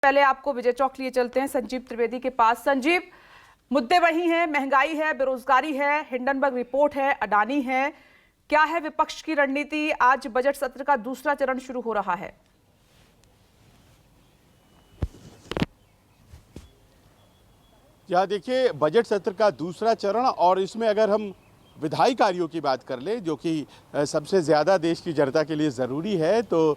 पहले आपको विजय चौक लिए चलते हैं संजीव त्रिवेदी के पास। संजीव, मुद्दे वही हैं, महंगाई है, बेरोजगारी है, हिंडनबर्ग रिपोर्ट है, अडानी है। क्या है विपक्ष की रणनीति? आज बजट सत्र का दूसरा चरण शुरू हो रहा है। या देखिए, बजट सत्र का दूसरा चरण, और इसमें अगर हम विधायी कार्यों की बात कर लें जो कि सबसे ज़्यादा देश की जनता के लिए ज़रूरी है, तो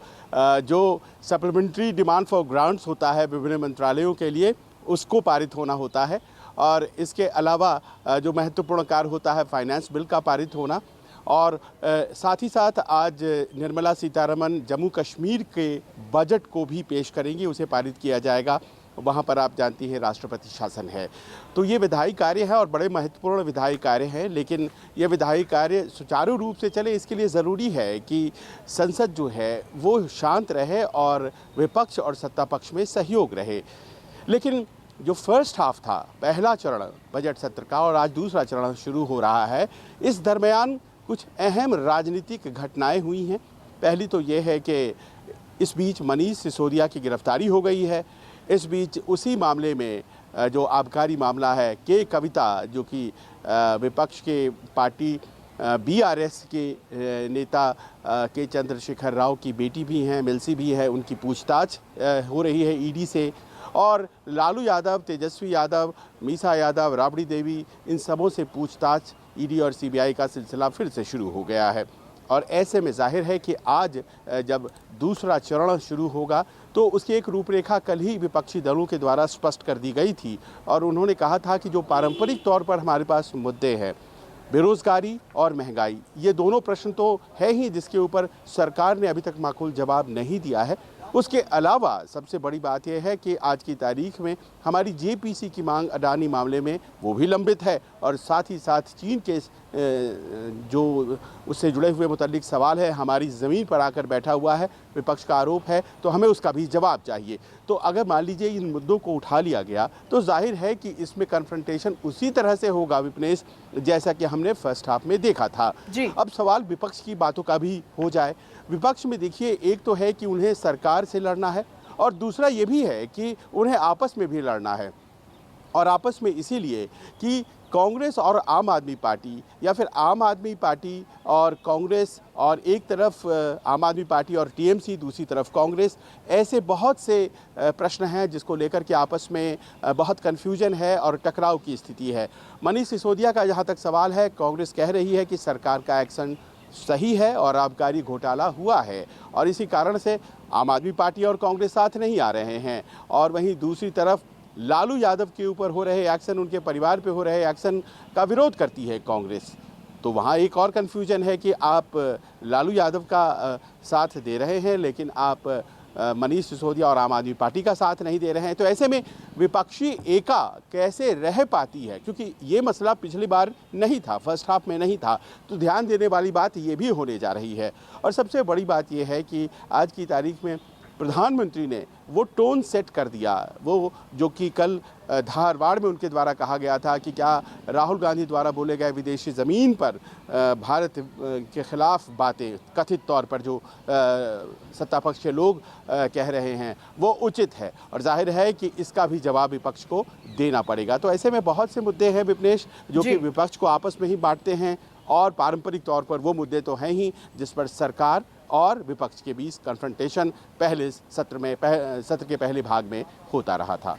जो सप्लीमेंट्री डिमांड फॉर ग्रांट्स होता है विभिन्न मंत्रालयों के लिए, उसको पारित होना होता है। और इसके अलावा जो महत्वपूर्ण कार्य होता है फाइनेंस बिल का पारित होना, और साथ ही साथ आज निर्मला सीतारमण जम्मू कश्मीर के बजट को भी पेश करेंगी, उसे पारित किया जाएगा। वहाँ पर आप जानती हैं राष्ट्रपति शासन है। तो ये विधायी कार्य है और बड़े महत्वपूर्ण विधायी कार्य हैं, लेकिन ये विधायी कार्य सुचारू रूप से चले इसके लिए ज़रूरी है कि संसद जो है वो शांत रहे और विपक्ष और सत्ता पक्ष में सहयोग रहे। लेकिन जो फर्स्ट हाफ था, पहला चरण बजट सत्र का, और आज दूसरा चरण शुरू हो रहा है, इस दरमियान कुछ अहम राजनीतिक घटनाएं हुई हैं। पहली तो ये है कि इस बीच मनीष सिसोदिया की गिरफ्तारी हो गई है। इस बीच उसी मामले में जो आबकारी मामला है, के कविता जो कि विपक्ष के पार्टी बीआरएस के नेता के चंद्रशेखर राव की बेटी भी हैं, मिल्सी भी है, उनकी पूछताछ हो रही है ईडी से। और लालू यादव, तेजस्वी यादव, मीसा यादव, राबड़ी देवी, इन सबों से पूछताछ ईडी और सीबीआई का सिलसिला फिर से शुरू हो गया है। और ऐसे में जाहिर है कि आज जब दूसरा चरण शुरू होगा तो उसकी एक रूपरेखा कल ही विपक्षी दलों के द्वारा स्पष्ट कर दी गई थी, और उन्होंने कहा था कि जो पारंपरिक तौर पर हमारे पास मुद्दे हैं, बेरोजगारी और महंगाई, ये दोनों प्रश्न तो है ही जिसके ऊपर सरकार ने अभी तक माकूल जवाब नहीं दिया है। उसके अलावा सबसे बड़ी बात यह है कि आज की तारीख में हमारी जेपीसी की मांग अडानी मामले में वो भी लंबित है, और साथ ही साथ चीन के जो उससे जुड़े हुए मुतल्लिक सवाल है, हमारी ज़मीन पर आकर बैठा हुआ है, विपक्ष का आरोप है, तो हमें उसका भी जवाब चाहिए। तो अगर मान लीजिए इन मुद्दों को उठा लिया गया तो जाहिर है कि इसमें कन्फ्रंटेशन उसी तरह से होगा विपनेश, जैसा कि हमने फर्स्ट हाफ में देखा था। अब सवाल विपक्ष की बातों का भी हो जाए। विपक्ष में देखिए, एक तो है कि उन्हें सरकार से लड़ना है, और दूसरा ये भी है कि उन्हें आपस में भी लड़ना है। और आपस में इसीलिए कि कांग्रेस और आम आदमी पार्टी, या फिर आम आदमी पार्टी और कांग्रेस, और एक तरफ आम आदमी पार्टी और टीएमसी, दूसरी तरफ कांग्रेस, ऐसे बहुत से प्रश्न हैं जिसको लेकर के आपस में बहुत कन्फ्यूजन है और टकराव की स्थिति है। मनीष सिसोदिया का जहाँ तक सवाल है, कांग्रेस कह रही है कि सरकार का एक्शन सही है और आबकारी घोटाला हुआ है, और इसी कारण से आम आदमी पार्टी और कांग्रेस साथ नहीं आ रहे हैं। और वहीं दूसरी तरफ लालू यादव के ऊपर हो रहे एक्शन, उनके परिवार पे हो रहे एक्शन का विरोध करती है कांग्रेस। तो वहाँ एक और कन्फ्यूजन है कि आप लालू यादव का साथ दे रहे हैं, लेकिन आप मनीष सिसोदिया और आम आदमी पार्टी का साथ नहीं दे रहे हैं। तो ऐसे में विपक्षी एका कैसे रह पाती है, क्योंकि ये मसला पिछली बार नहीं था, फर्स्ट हाफ में नहीं था। तो ध्यान देने वाली बात ये भी होने जा रही है। और सबसे बड़ी बात ये है कि आज की तारीख में प्रधानमंत्री ने वो टोन सेट कर दिया, वो जो कि कल धारवाड़ में उनके द्वारा कहा गया था कि क्या राहुल गांधी द्वारा बोले गए विदेशी ज़मीन पर भारत के ख़िलाफ़ बातें कथित तौर पर जो सत्ता पक्ष के लोग कह रहे हैं वो उचित है, और जाहिर है कि इसका भी जवाब विपक्ष को देना पड़ेगा। तो ऐसे में बहुत से मुद्दे हैं विपनेश जो कि विपक्ष को आपस में ही बांटते हैं, और पारंपरिक तौर पर वो मुद्दे तो हैं ही जिस पर सरकार और विपक्ष के बीच कन्फ्रंटेशन पहले सत्र के पहले भाग में होता रहा था।